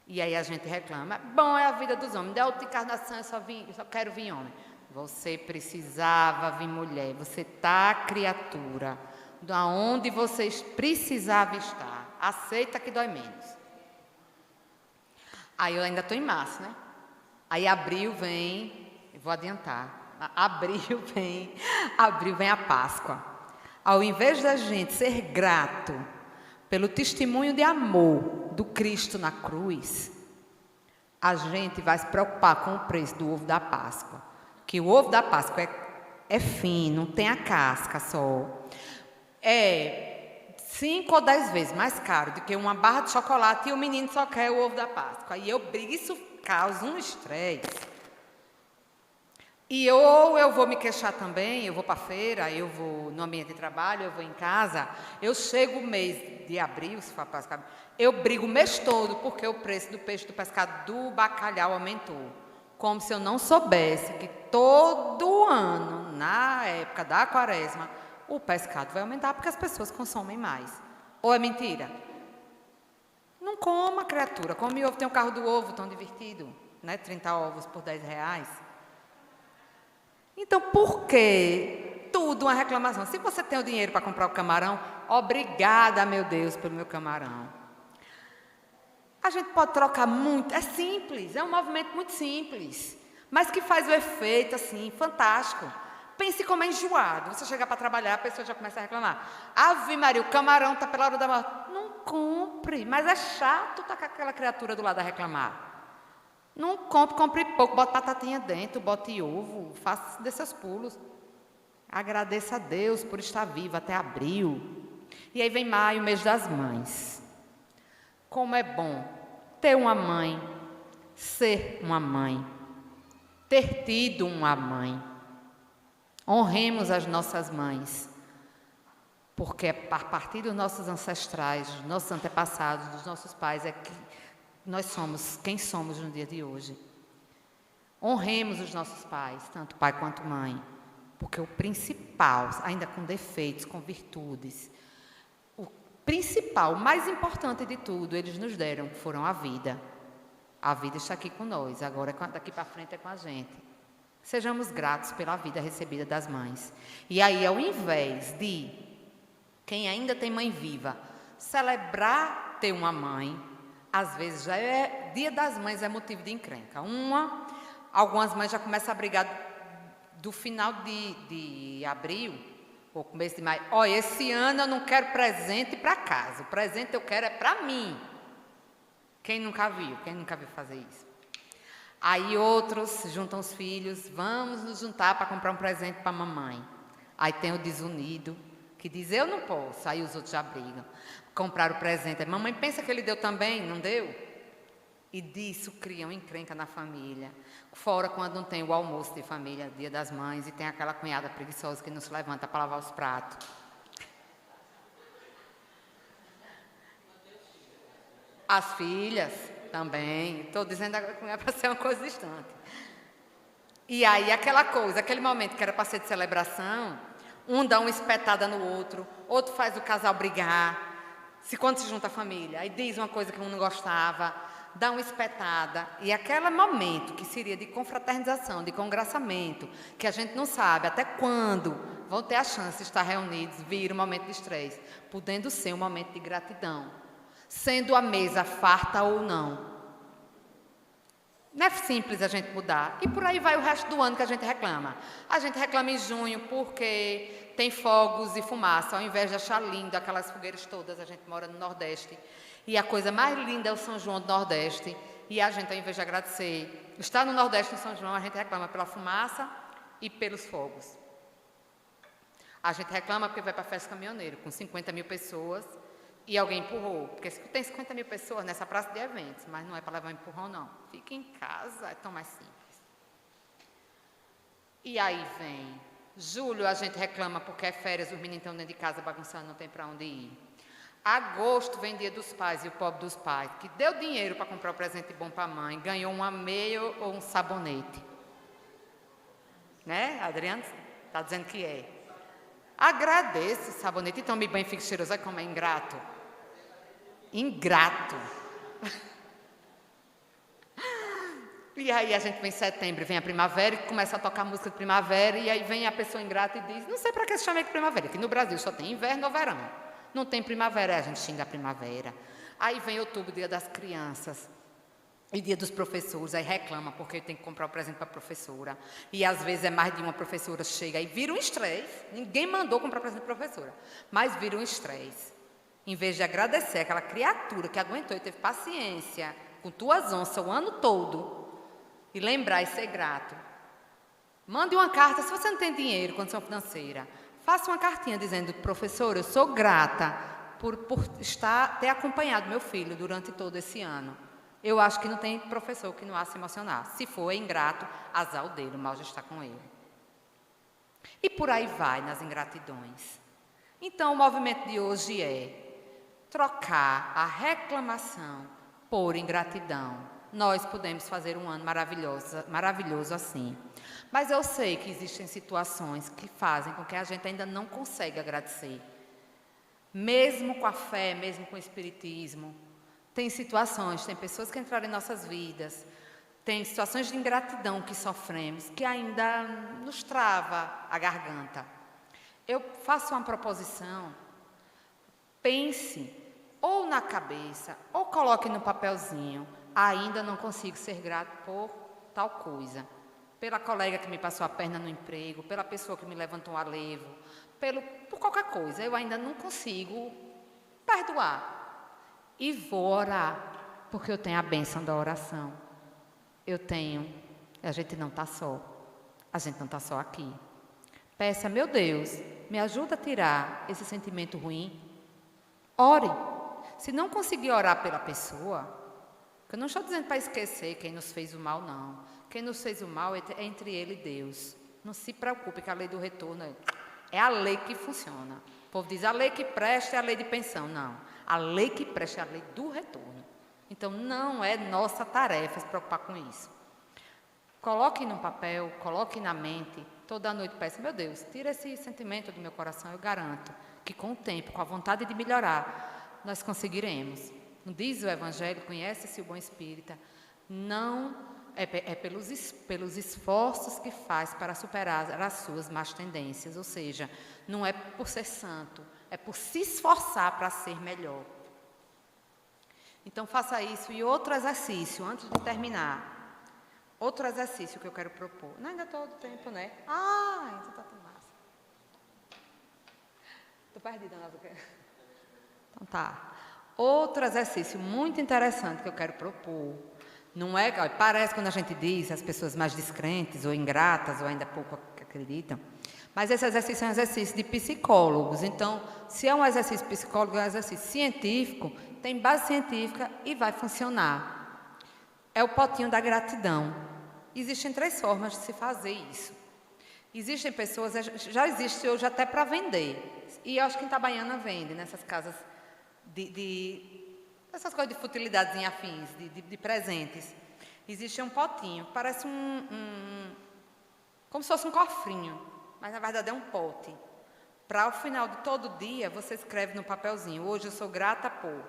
E aí a gente reclama, bom, é a vida dos homens, da outra encarnação eu só quero vir homem. Você precisava vir mulher, você está criatura, da onde você precisava estar. Aceita que dói menos. Aí eu ainda estou em março, né? Aí abril vem, vou adiantar, abril vem a Páscoa. Ao invés da gente ser grato pelo testemunho de amor do Cristo na cruz, a gente vai se preocupar com o preço do ovo da Páscoa. Que o ovo da Páscoa é fino, não tem a casca só. É 5 ou 10 vezes mais caro do que uma barra de chocolate e o menino só quer o ovo da Páscoa. E isso causa um estresse. E eu vou me queixar também, eu vou para a feira, eu vou no ambiente de trabalho, eu vou em casa, eu chego o mês de abril, se for Páscoa, eu brigo o mês todo porque o preço do peixe, do pescado, do bacalhau aumentou. Como se eu não soubesse que todo ano, na época da quaresma, o pescado vai aumentar porque as pessoas consomem mais. Ou é mentira? Não coma, criatura, come ovo, tem o carro do ovo tão divertido, né? 30 ovos por R$10. Então, por que tudo uma reclamação? Se você tem o dinheiro para comprar o camarão, obrigada, meu Deus, pelo meu camarão. A gente pode trocar muito, é simples, é um movimento muito simples, mas que faz o efeito, assim, fantástico. Pense como é enjoado, você chegar para trabalhar, a pessoa já começa a reclamar. Ave Maria, o camarão está pela hora da morte. Não compre, mas é chato estar com aquela criatura do lado a reclamar. Não compre pouco, bote batatinha dentro, bote ovo, faça dê seus pulos. Agradeça a Deus por estar viva até abril. E aí vem maio, mês das mães. Como é bom ter uma mãe, ser uma mãe, ter tido uma mãe. Honremos as nossas mães, porque a partir dos nossos ancestrais, dos nossos antepassados, dos nossos pais, é que nós somos quem somos no dia de hoje. Honremos os nossos pais, tanto pai quanto mãe, porque o principal, ainda com defeitos, com virtudes, o principal, o mais importante de tudo, eles nos deram, que foram a vida. A vida está aqui com nós, agora daqui para frente é com a gente. Sejamos gratos pela vida recebida das mães. E aí, ao invés de quem ainda tem mãe viva, celebrar ter uma mãe, às vezes já é Dia das Mães, é motivo de encrenca. Algumas mães já começam a brigar do final de abril, ou começo de maio. Olha, esse ano eu não quero presente para casa, o presente eu quero é para mim. Quem nunca viu fazer isso? Aí outros juntam os filhos, vamos nos juntar para comprar um presente para a mamãe. Aí tem o desunido, que diz, eu não posso, aí os outros já brigam. Comprar o presente, mamãe pensa que ele deu também, não deu? E disso criam encrenca na família. Fora quando não tem o almoço de família, Dia das Mães, e tem aquela cunhada preguiçosa que não se levanta para lavar os pratos. As filhas também, estou dizendo agora que não é para ser uma coisa distante. E aí aquela coisa, aquele momento que era para ser de celebração, um dá uma espetada no outro faz o casal brigar, quando se junta a família, aí diz uma coisa que um não gostava, dá uma espetada, e aquele momento que seria de confraternização, de congraçamento, que a gente não sabe até quando vão ter a chance de estar reunidos, vira um momento de estresse, podendo ser um momento de gratidão, sendo a mesa farta ou não. Não é simples a gente mudar. E por aí vai o resto do ano que a gente reclama. A gente reclama em junho porque tem fogos e fumaça. Ao invés de achar lindo aquelas fogueiras todas, a gente mora no Nordeste. E a coisa mais linda é o São João do Nordeste. E a gente, ao invés de agradecer, estar no Nordeste, no São João, a gente reclama pela fumaça e pelos fogos. A gente reclama porque vai para a festa caminhoneiro, com 50 mil pessoas, e alguém empurrou. Porque tem 50 mil pessoas nessa praça de eventos, mas não é para levar um empurrão, não. Fica em casa, é tão mais simples. E aí vem julho, a gente reclama porque é férias, os meninos estão dentro de casa bagunçando, não tem para onde ir. Agosto vem Dia dos Pais, e o pobre dos pais, que deu dinheiro para comprar um presente bom para a mãe, ganhou uma meia ou um sabonete. Né, Adriano? Está dizendo que é. Agradeço o sabonete e tome bem, fique cheiroso. Olha como é ingrato. Ingrato. E aí a gente vem em setembro, vem a primavera e começa a tocar música de primavera, e aí vem a pessoa ingrata e diz, não sei para que se chama de primavera, que no Brasil só tem inverno ou verão. Não tem primavera, a gente xinga a primavera. Aí vem outubro, Dia das Crianças, e Dia dos Professores, aí reclama porque tem que comprar o presente para a professora. E às vezes é mais de uma professora, chega e vira um estresse. Ninguém mandou comprar presente para a professora, mas vira um estresse. Em vez de agradecer aquela criatura que aguentou e teve paciência com tuas onças o ano todo, e lembrar e ser grato. Mande uma carta, se você não tem dinheiro, condição financeira, faça uma cartinha dizendo, professor, eu sou grata por ter acompanhado meu filho durante todo esse ano. Eu acho que não tem professor que não há se emocionar. Se for ingrato, azar o dele, o mal já está com ele. E por aí vai nas ingratidões. Então, o movimento de hoje é trocar a reclamação por ingratidão. Nós podemos fazer um ano maravilhoso assim. Mas eu sei que existem situações que fazem com que a gente ainda não consiga agradecer. Mesmo com a fé, mesmo com o espiritismo, tem situações, tem pessoas que entraram em nossas vidas, tem situações de ingratidão que sofremos, que ainda nos trava a garganta. Eu faço uma proposição, pense ou na cabeça, ou coloque no papelzinho, ainda não consigo ser grato por tal coisa. Pela colega que me passou a perna no emprego, pela pessoa que me levantou um alevo, por qualquer coisa, eu ainda não consigo perdoar. E vou orar, porque eu tenho a bênção da oração. A gente não está só. A gente não está só aqui. Peça, meu Deus, me ajuda a tirar esse sentimento ruim. Ore. Se não conseguir orar pela pessoa, porque eu não estou dizendo para esquecer quem nos fez o mal, não. Quem nos fez o mal é entre ele e Deus. Não se preocupe que a lei do retorno é a lei que funciona. O povo diz, a lei que presta é a lei de pensão. Não. A lei que presta é a lei do retorno. Então, não é nossa tarefa se preocupar com isso. Coloque no papel, coloque na mente, toda noite peça, meu Deus, tira esse sentimento do meu coração, eu garanto que com o tempo, com a vontade de melhorar, nós conseguiremos. Não diz o Evangelho, conhece-se o bom espírita, não é pelos esforços que faz para superar as suas más tendências, ou seja, não é por ser santo, é por se esforçar para ser melhor. Então, faça isso. E outro exercício, antes de terminar. Outro exercício que eu quero propor. Não, ainda estou do tempo, né? Ah, então está tudo massa. Estou perdida, não. Então tá. Outro exercício muito interessante que eu quero propor. Não é, parece quando a gente diz, as pessoas mais descrentes ou ingratas ou ainda pouco acreditam, mas esse exercício é um exercício de psicólogos. Então, se é um exercício psicólogo, é um exercício científico, tem base científica e vai funcionar. É o potinho da gratidão. Existem 3 formas de se fazer isso. Existem pessoas, já existe hoje até para vender. E eu acho que em Itabaiana vende, nessas casas essas coisas de futilidades em afins, de presentes. Existe um potinho, parece como se fosse um cofrinho, mas na verdade é um pote. Para ao final de todo dia, você escreve no papelzinho: hoje eu sou grata por.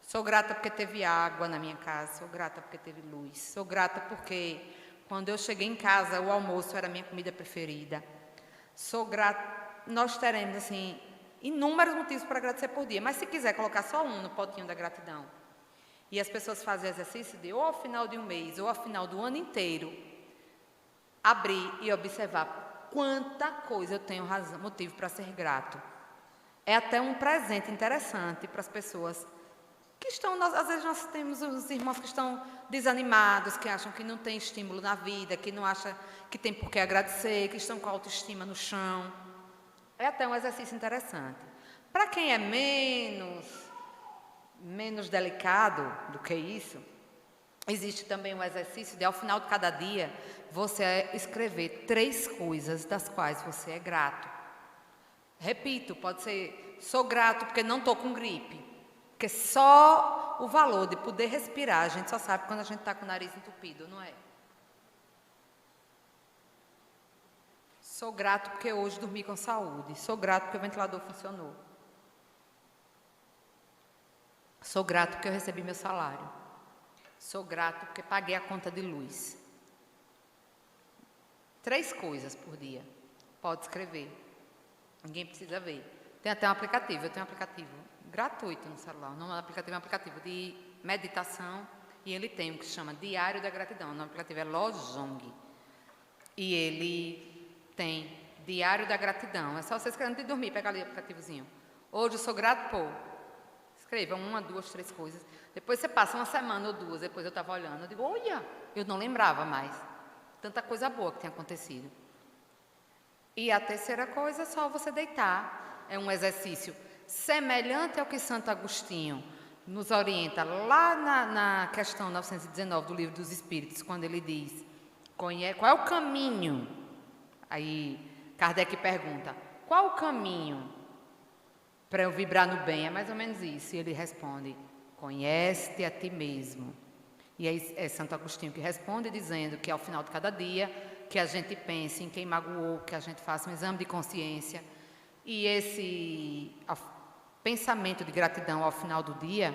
Sou grata porque teve água na minha casa, sou grata porque teve luz, sou grata porque quando eu cheguei em casa, o almoço era a minha comida preferida. Sou grata. Nós teremos, assim, inúmeros motivos para agradecer por dia, mas se quiser colocar só um no potinho da gratidão, e as pessoas fazem o exercício de, ou ao final de um mês, ou ao final do ano inteiro, abrir e observar quanta coisa eu tenho motivo para ser grato. É até um presente interessante para as pessoas que estão, às vezes nós temos os irmãos que estão desanimados, que acham que não tem estímulo na vida, que não acham que tem por que agradecer, que estão com a autoestima no chão. É até um exercício interessante. Para quem é menos delicado do que isso, existe também um exercício de, ao final de cada dia, você escrever 3 coisas das quais você é grato. Repito, pode ser, sou grato porque não estou com gripe. Porque só o valor de poder respirar, a gente só sabe quando a gente está com o nariz entupido, não é? Sou grato porque hoje dormi com saúde. Sou grato porque o ventilador funcionou. Sou grato porque eu recebi meu salário. Sou grato porque paguei a conta de luz. 3 coisas por dia. Pode escrever. Ninguém precisa ver. Tem até um aplicativo. Eu tenho um aplicativo gratuito no celular. O nome do aplicativo é um aplicativo de meditação. E ele tem um que se chama Diário da Gratidão. O nome do aplicativo é Lojong. E ele tem Diário da Gratidão. É só você escrever antes de dormir, pega ali o aplicativozinho. Hoje eu sou grato por. Escreva 1, 2, 3 coisas. Depois você passa uma semana ou 2, depois eu estava olhando, eu digo, olha, eu não lembrava mais. Tanta coisa boa que tem acontecido. E a terceira coisa é só você deitar. É um exercício semelhante ao que Santo Agostinho nos orienta lá na questão 919 do Livro dos Espíritos, quando ele diz, qual é o caminho? Aí Kardec pergunta, qual o caminho para eu vibrar no bem? É mais ou menos isso. E ele responde, conhece-te a ti mesmo. E aí é Santo Agostinho que responde dizendo que ao final de cada dia, que a gente pense em quem magoou, que a gente faça um exame de consciência. E esse pensamento de gratidão ao final do dia,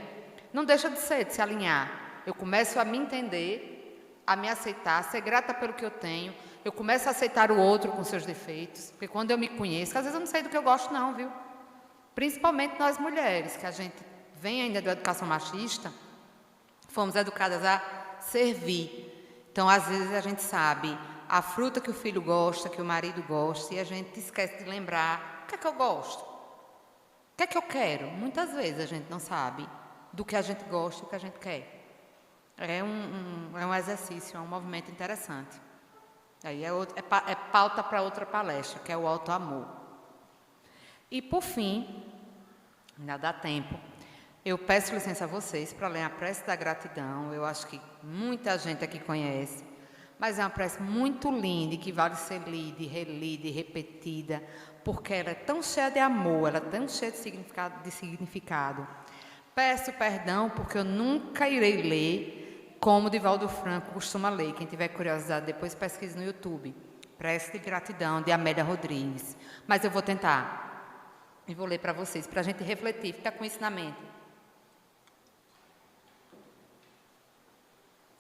não deixa de se alinhar. Eu começo a me entender, a me aceitar, a ser grata pelo que eu tenho. Eu começo a aceitar o outro com seus defeitos. Porque quando eu me conheço, às vezes eu não sei do que eu gosto não, viu? Principalmente nós mulheres, que a gente vem ainda da educação machista, fomos educadas a servir. Então, às vezes, a gente sabe a fruta que o filho gosta, que o marido gosta, e a gente esquece de lembrar o que é que eu gosto, o que é que eu quero. Muitas vezes a gente não sabe do que a gente gosta e o que a gente quer. É um exercício, é um movimento interessante. Aí é pauta para outra palestra, que é o auto-amor. E, por fim, ainda dá tempo, eu peço licença a vocês para ler a prece da gratidão. Eu acho que muita gente aqui conhece, mas é uma prece muito linda e que vale ser lida, relida e repetida, porque ela é tão cheia de amor, ela é tão cheia de significado. Peço perdão porque eu nunca irei ler como Divaldo Franco costuma ler. Quem tiver curiosidade, depois pesquise no YouTube. Prece de gratidão, de Amélia Rodrigues. Mas eu vou tentar. E vou ler para vocês, para a gente refletir, ficar com isso na mente.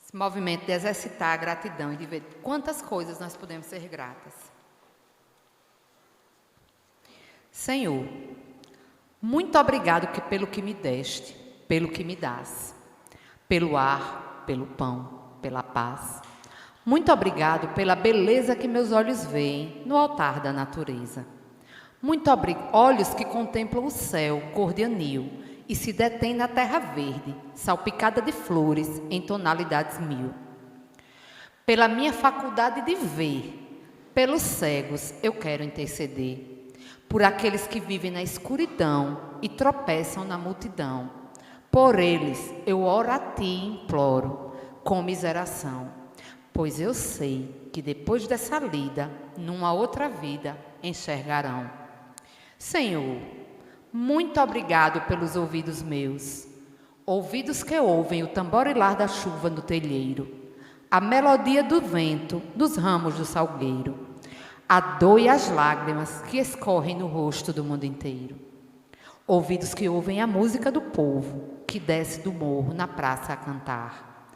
Esse movimento de exercitar a gratidão e de ver quantas coisas nós podemos ser gratas. Senhor, Muito obrigado pelo que me deste, pelo que me dás, pelo ar, pelo pão, pela paz. Muito obrigado pela beleza que meus olhos veem no altar da natureza. Muito obrigado, olhos que contemplam o céu cor de anil e se detêm na terra verde, salpicada de flores em tonalidades mil. Pela minha faculdade de ver, pelos cegos eu quero interceder, por aqueles que vivem na escuridão e tropeçam na multidão. Por eles eu oro a ti e imploro, com miseração, pois eu sei que depois dessa lida, numa outra vida, enxergarão. Senhor, muito obrigado pelos ouvidos meus, ouvidos que ouvem o tamborilar da chuva no telheiro, a melodia do vento dos ramos do salgueiro, a dor e as lágrimas que escorrem no rosto do mundo inteiro. Ouvidos que ouvem a música do povo que desce do morro na praça a cantar,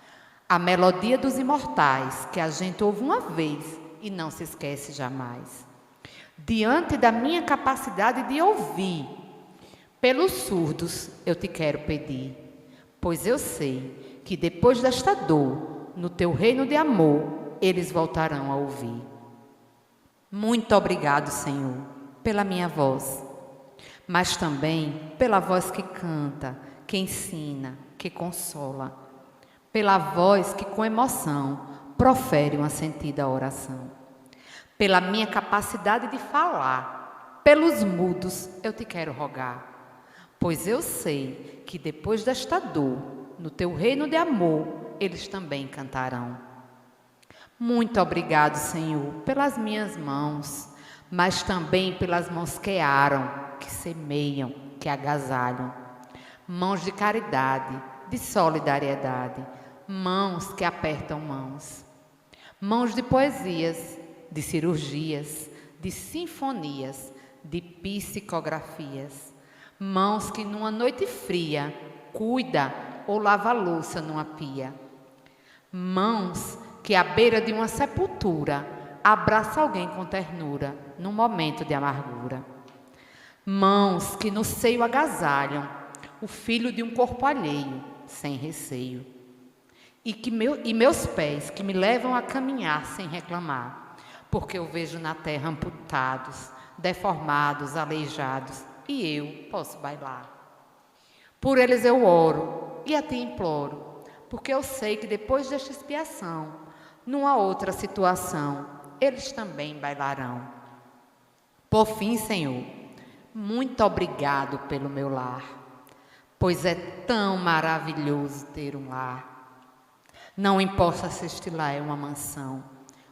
a melodia dos imortais que a gente ouve uma vez e não se esquece jamais. Diante da minha capacidade de ouvir, pelos surdos eu te quero pedir, pois eu sei que depois desta dor, no teu reino de amor, eles voltarão a ouvir. Muito obrigado, Senhor, pela minha voz, mas também pela voz que canta, que ensina, que consola, pela voz que com emoção profere uma sentida oração, pela minha capacidade de falar, pelos mudos eu te quero rogar, pois eu sei que depois desta dor, no teu reino de amor, eles também cantarão. Muito obrigado, Senhor, pelas minhas mãos, mas também pelas mãos que aram, que semeiam, que agasalham. Mãos de caridade, de solidariedade, mãos que apertam mãos. Mãos de poesias, de cirurgias, de sinfonias, de psicografias. Mãos que numa noite fria cuida ou lava a louça numa pia. Mãos que à beira de uma sepultura abraça alguém com ternura num momento de amargura. Mãos que no seio agasalham o filho de um corpo alheio, sem receio. E meus pés que me levam a caminhar sem reclamar, porque eu vejo na terra amputados, deformados, aleijados, e eu posso bailar. Por eles eu oro e a ti imploro, porque eu sei que depois desta expiação, numa outra situação, eles também bailarão. Por fim, Senhor, muito obrigado pelo meu lar, pois é tão maravilhoso ter um lar. Não importa se este lar é uma mansão,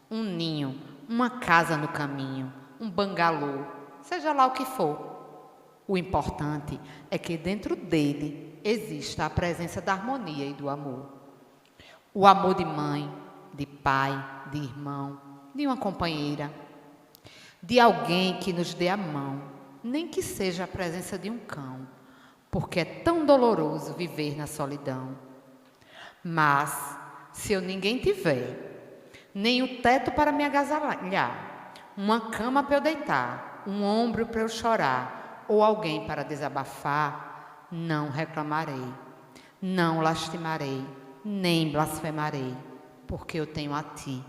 um ninho, uma casa no caminho, um bangalô, seja lá o que for. O importante é que dentro dele exista a presença da harmonia e do amor. O amor de mãe, de pai, de irmão, de uma companheira, de alguém que nos dê a mão, nem que seja a presença de um cão, porque é tão doloroso viver na solidão. Mas, se eu ninguém tiver, nem o teto para me agasalhar, uma cama para eu deitar, um ombro para eu chorar, ou alguém para desabafar, não reclamarei, não lastimarei, nem blasfemarei, porque eu tenho a ti.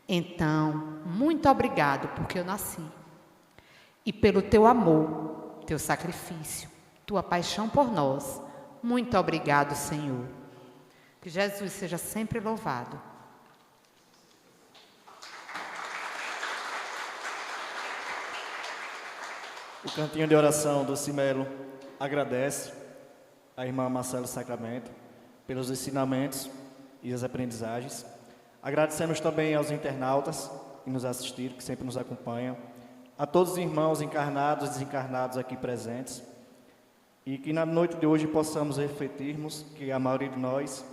Então, muito obrigado porque eu nasci. E pelo teu amor, teu sacrifício, tua paixão por nós. Muito obrigado, Senhor. Que Jesus seja sempre louvado. O cantinho de oração do Cimelo agradece a irmã Marcelo Sacramento pelos ensinamentos e as aprendizagens. Agradecemos também aos internautas que nos assistiram, que sempre nos acompanham, a todos os irmãos encarnados e desencarnados aqui presentes, e que na noite de hoje possamos refletirmos que a maioria de nós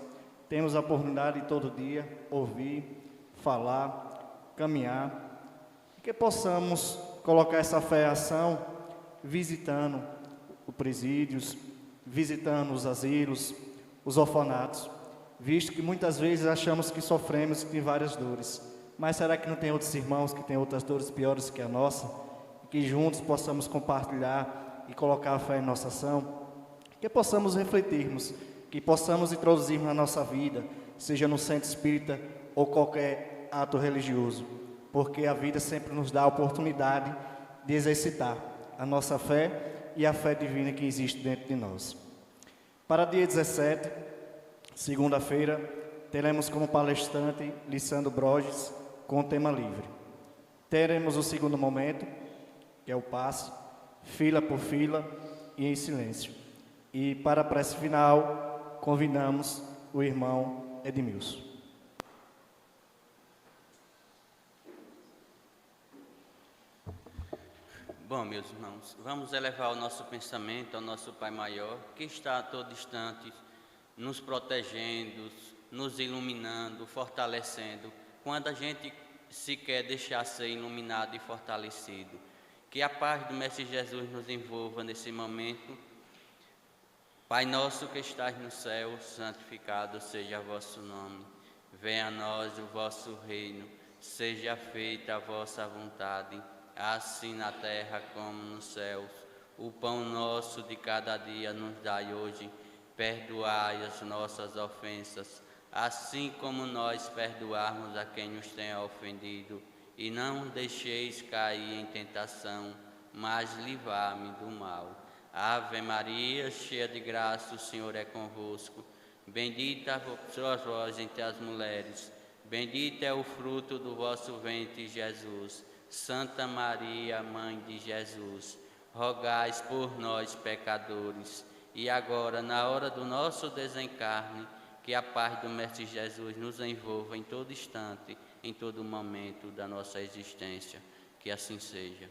temos a oportunidade de todo dia ouvir, falar, caminhar, e que possamos colocar essa fé em ação visitando os presídios, visitando os asilos, os orfanatos, visto que muitas vezes achamos que sofremos e tem várias dores. Mas será que não tem outros irmãos que têm outras dores piores que a nossa? E que juntos possamos compartilhar e e colocar a fé em nossa ação, que possamos refletirmos, que possamos introduzir na nossa vida, seja no centro espírita ou qualquer ato religioso, porque a vida sempre nos dá a oportunidade de exercitar a nossa fé e a fé divina que existe dentro de nós. Para dia 17, segunda-feira, teremos como palestrante Lissandro Borges com o tema livre. Teremos o segundo momento, que é o passe, fila por fila e em silêncio. E para a prece final, convidamos o irmão Edmilson. Bom, meus irmãos, vamos elevar o nosso pensamento ao nosso Pai Maior, que está a todo instante nos protegendo, nos iluminando, fortalecendo, quando a gente se quer deixar ser iluminado e fortalecido. Que a paz do Mestre Jesus nos envolva nesse momento. Pai nosso que estás no céu, santificado seja o vosso nome. Venha a nós o vosso reino, seja feita a vossa vontade, assim na terra como nos céus. O pão nosso de cada dia nos dai hoje. Perdoai as nossas ofensas, assim como nós perdoarmos a quem nos tem ofendido. E não deixeis cair em tentação, mas livrai-me do mal. Ave Maria, cheia de graça, o Senhor é convosco. Bendita sois vós entre as mulheres, bendito é o fruto do vosso ventre, Jesus. Santa Maria, Mãe de Jesus, rogai por nós, pecadores, e agora, na hora do nosso desencarne, que a paz do Mestre Jesus nos envolva em todo instante, em todo momento da nossa existência. Que assim seja.